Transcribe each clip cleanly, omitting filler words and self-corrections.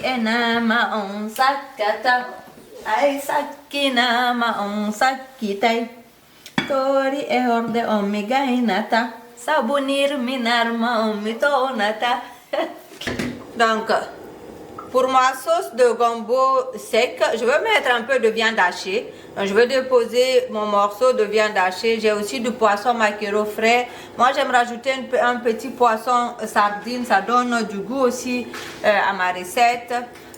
enama on sakata. Ai sakinama on sakitai. Tori e horde on migainata. Sabunir minarma on mitonata. Donc, pour ma sauce de gombo sec, je vais mettre un peu de viande hachée. Donc, je vais déposer mon morceau de viande hachée. J'ai aussi du poisson maquereau frais. Moi, j'aime rajouter un petit poisson sardine. Ça donne du goût aussi à ma recette.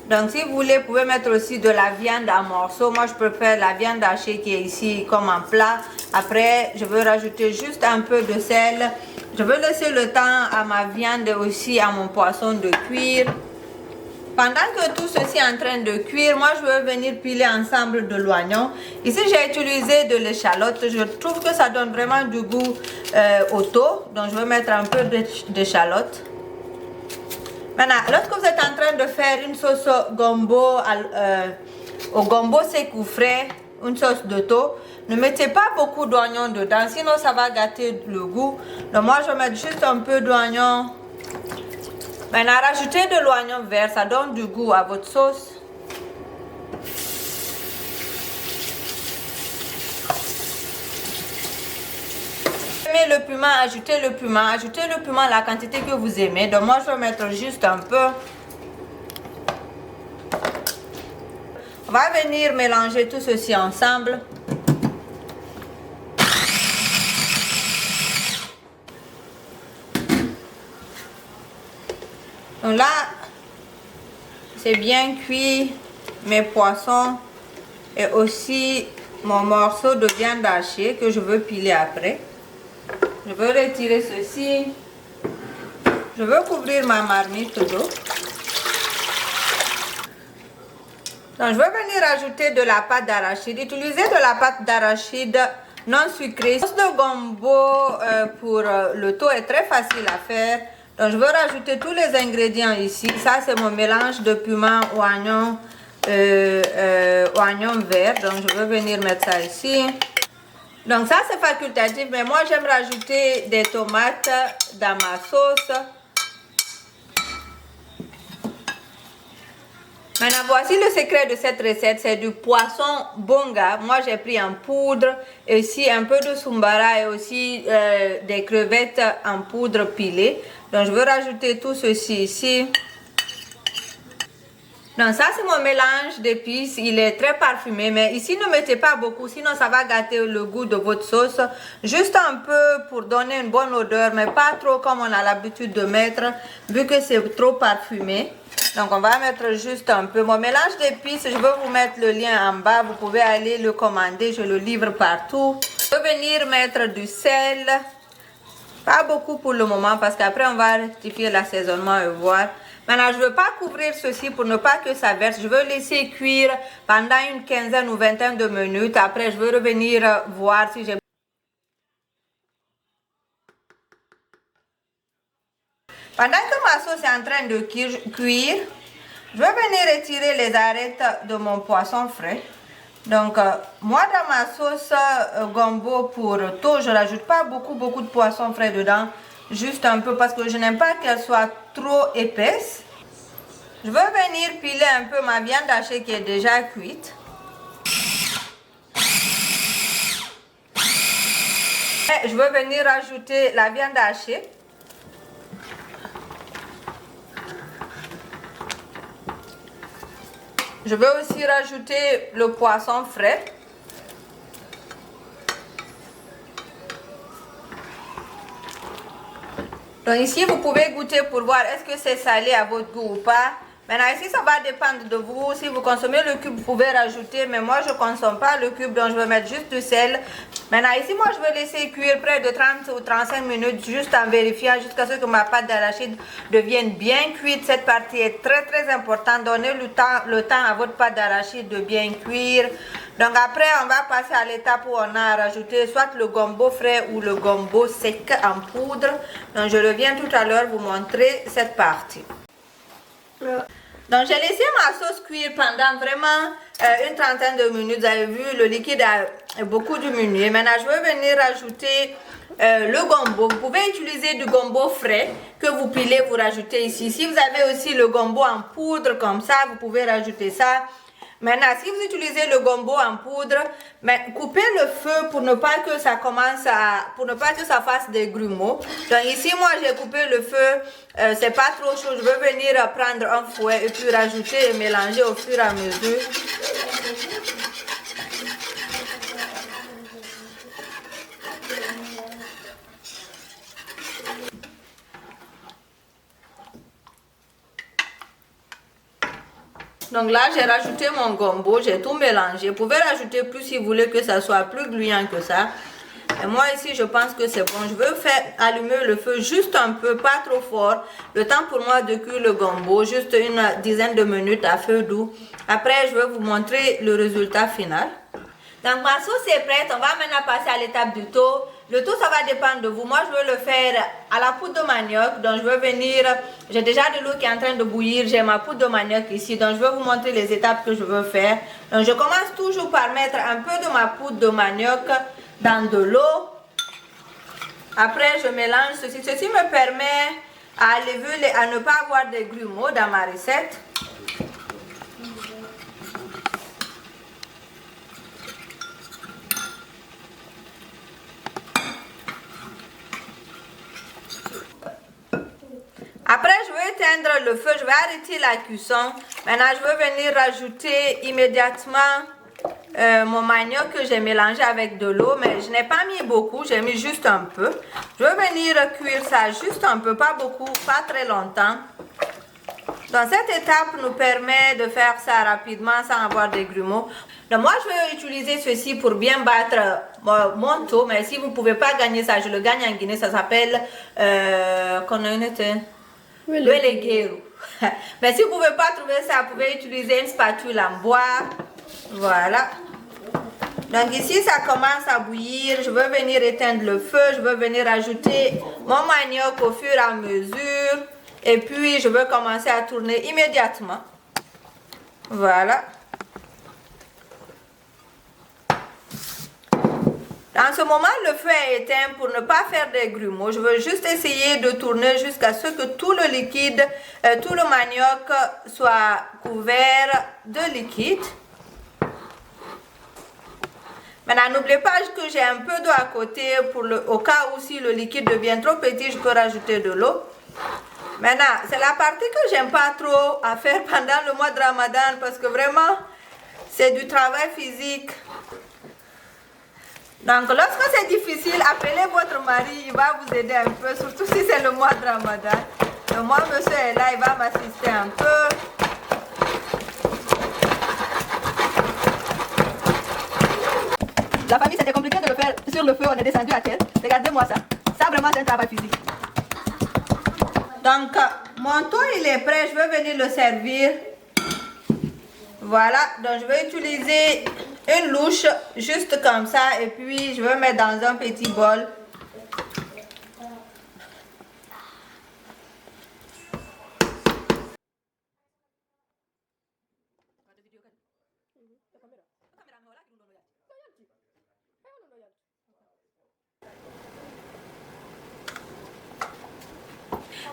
Donc, si vous voulez, vous pouvez mettre aussi de la viande en morceaux. Moi, je préfère la viande hachée qui est ici comme en plat. Après, je vais rajouter juste un peu de sel. Je vais laisser le temps à ma viande et aussi à mon poisson de cuire. Pendant que tout ceci est en train de cuire, moi je vais venir piler ensemble de l'oignon. Ici j'ai utilisé de l'échalote. Je trouve que ça donne vraiment du goût au thon. Donc je vais mettre un peu d'échalote. Maintenant, lorsque vous êtes en train de faire une sauce gombo au gombo sec ou frais, une sauce de thon, ne mettez pas beaucoup d'oignons dedans, sinon ça va gâter le goût. Donc moi je vais mettre juste un peu d'oignon. Maintenant, rajoutez de l'oignon vert, ça donne du goût à votre sauce. Aimez le piment, ajoutez le piment, la quantité que vous aimez. Donc moi, je vais mettre juste un peu. On va venir mélanger tout ceci ensemble. Donc là, c'est bien cuit mes poissons et aussi mon morceau de viande hachée que je veux piler après. Je veux retirer ceci. Je veux couvrir ma marmite d'eau. Donc je vais venir ajouter de la pâte d'arachide. Utilisez de la pâte d'arachide non sucrée. La sauce de gombo pour le thon est très facile à faire. Donc je vais rajouter tous les ingrédients ici. Ça c'est mon mélange de piment, oignon, oignon vert. Donc je vais venir mettre ça ici. Donc ça c'est facultatif, mais moi j'aime rajouter des tomates dans ma sauce. Maintenant voici le secret de cette recette, c'est du poisson bonga. Moi j'ai pris en poudre, et aussi un peu de sumbara et aussi des crevettes en poudre pilées. Donc je vais rajouter tout ceci ici. Donc ça c'est mon mélange d'épices, il est très parfumé, mais ici ne mettez pas beaucoup, sinon ça va gâter le goût de votre sauce. Juste un peu pour donner une bonne odeur, mais pas trop comme on a l'habitude de mettre, vu que c'est trop parfumé. Donc on va mettre juste un peu. Mon mélange d'épices, je vais vous mettre le lien en bas, vous pouvez aller le commander, je le livre partout. Je vais venir mettre du sel, pas beaucoup pour le moment parce qu'après on va rectifier l'assaisonnement et voir. Maintenant, je ne veux pas couvrir ceci pour ne pas que ça verse. Je veux laisser cuire pendant une quinzaine ou vingtaine de minutes. Après, je vais revenir voir si j'ai... Pendant que ma sauce est en train de cuire, je vais venir retirer les arêtes de mon poisson frais. Donc, moi dans ma sauce gombo pour thon, je ne rajoute pas beaucoup de poisson frais dedans. Juste un peu parce que je n'aime pas qu'elle soit trop épaisse. Je vais venir piler un peu ma viande hachée qui est déjà cuite. Et je vais venir ajouter la viande hachée. Je vais aussi rajouter le poisson frais. Donc ici, vous pouvez goûter pour voir est-ce que c'est salé à votre goût ou pas. Maintenant ici, ça va dépendre de vous. Si vous consommez le cube, vous pouvez rajouter. Mais moi, je ne consomme pas le cube, donc je vais mettre juste du sel. Maintenant ici, moi, je vais laisser cuire près de 30 ou 35 minutes, juste en vérifiant jusqu'à ce que ma pâte d'arachide devienne bien cuite. Cette partie est très importante. Donnez le temps à votre pâte d'arachide de bien cuire. Donc après, on va passer à l'étape où on a rajouté soit le gombo frais ou le gombo sec en poudre. Donc je reviens tout à l'heure vous montrer cette partie. Donc j'ai laissé ma sauce cuire pendant vraiment une trentaine de minutes. Vous avez vu, le liquide a beaucoup diminué. Maintenant je vais venir rajouter le gombo. Vous pouvez utiliser du gombo frais que vous pilez, vous rajoutez ici. Si vous avez aussi le gombo en poudre comme ça, vous pouvez rajouter ça. Maintenant, si vous utilisez le gombo en poudre, mais coupez le feu pour ne pas que ça pour ne pas que ça fasse des grumeaux. Donc ici, moi, j'ai coupé le feu. C'est pas trop chaud. Je veux venir prendre un fouet et puis rajouter et mélanger au fur et à mesure. Donc là, j'ai rajouté mon gombo, j'ai tout mélangé. Vous pouvez rajouter plus si vous voulez que ça soit plus gluant que ça. Et moi ici, je pense que c'est bon. Je veux faire allumer le feu juste un peu, pas trop fort. Le temps pour moi de cuire le gombo, juste une dizaine de minutes à feu doux. Après, je vais vous montrer le résultat final. Donc ma sauce est prête, on va maintenant passer à l'étape du taux. Le tout, ça va dépendre de vous. Moi, je veux le faire à la poudre de manioc. Donc, je vais venir, j'ai déjà de l'eau qui est en train de bouillir. J'ai ma poudre de manioc ici. Donc, je vais vous montrer les étapes que je veux faire. Donc, je commence toujours par mettre un peu de ma poudre de manioc dans de l'eau. Après, je mélange ceci. Ceci me permet à ne pas avoir de grumeaux dans ma recette. Après, je vais éteindre le feu, je vais arrêter la cuisson. Maintenant, je vais venir rajouter immédiatement mon manioc que j'ai mélangé avec de l'eau. Mais je n'ai pas mis beaucoup, j'ai mis juste un peu. Je vais venir cuire ça juste un peu, pas beaucoup, pas très longtemps. Donc, cette étape nous permet de faire ça rapidement sans avoir des grumeaux. Donc, moi, je vais utiliser ceci pour bien battre mon taux. Mais si vous ne pouvez pas gagner ça, je le gagne en Guinée, ça s'appelle... Welegueru. Mais si vous ne pouvez pas trouver ça, vous pouvez utiliser une spatule en bois. Voilà. Donc ici, ça commence à bouillir. Je vais venir éteindre le feu. Je vais venir ajouter mon manioc au fur et à mesure. Et puis, je vais commencer à tourner immédiatement. Voilà. En ce moment, le feu est éteint pour ne pas faire des grumeaux. Je veux juste essayer de tourner jusqu'à ce que tout le liquide, tout le manioc soit couvert de liquide. Maintenant, n'oubliez pas que j'ai un peu d'eau à côté au cas où si le liquide devient trop petit, je peux rajouter de l'eau. Maintenant, c'est la partie que j'aime pas trop à faire pendant le mois de Ramadan parce que vraiment, c'est du travail physique. Donc, lorsque c'est difficile, appelez votre mari, il va vous aider un peu, surtout si c'est le mois de Ramadan. Donc, moi, monsieur est là, il va m'assister un peu. La famille, c'était compliqué de le faire sur le feu, on est descendu à terre. Regardez-moi ça. Ça, vraiment, c'est un travail physique. Donc, mon thon, il est prêt, je vais venir le servir. Voilà, donc je vais utiliser une louche juste comme ça et puis je vais mettre dans un petit bol.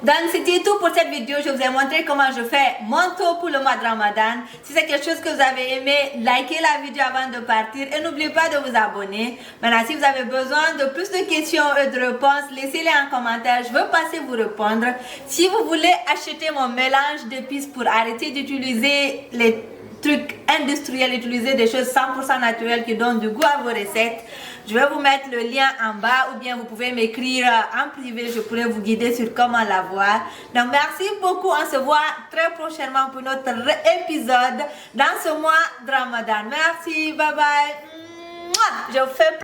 Donc c'était tout pour cette vidéo, je vous ai montré comment je fais mon taux pour le mois de Ramadan. Si c'est quelque chose que vous avez aimé, likez la vidéo avant de partir et n'oubliez pas de vous abonner. Maintenant, si vous avez besoin de plus de questions et de réponses, laissez-les en commentaire, je veux passer vous répondre. Si vous voulez acheter mon mélange d'épices pour arrêter d'utiliser les trucs industriels, utiliser des choses 100% naturelles qui donnent du goût à vos recettes, je vais vous mettre le lien en bas ou bien vous pouvez m'écrire en privé, je pourrai vous guider sur comment l'avoir. Donc merci beaucoup, on se voit très prochainement pour notre épisode dans ce mois de Ramadan. Merci, bye bye. Je fais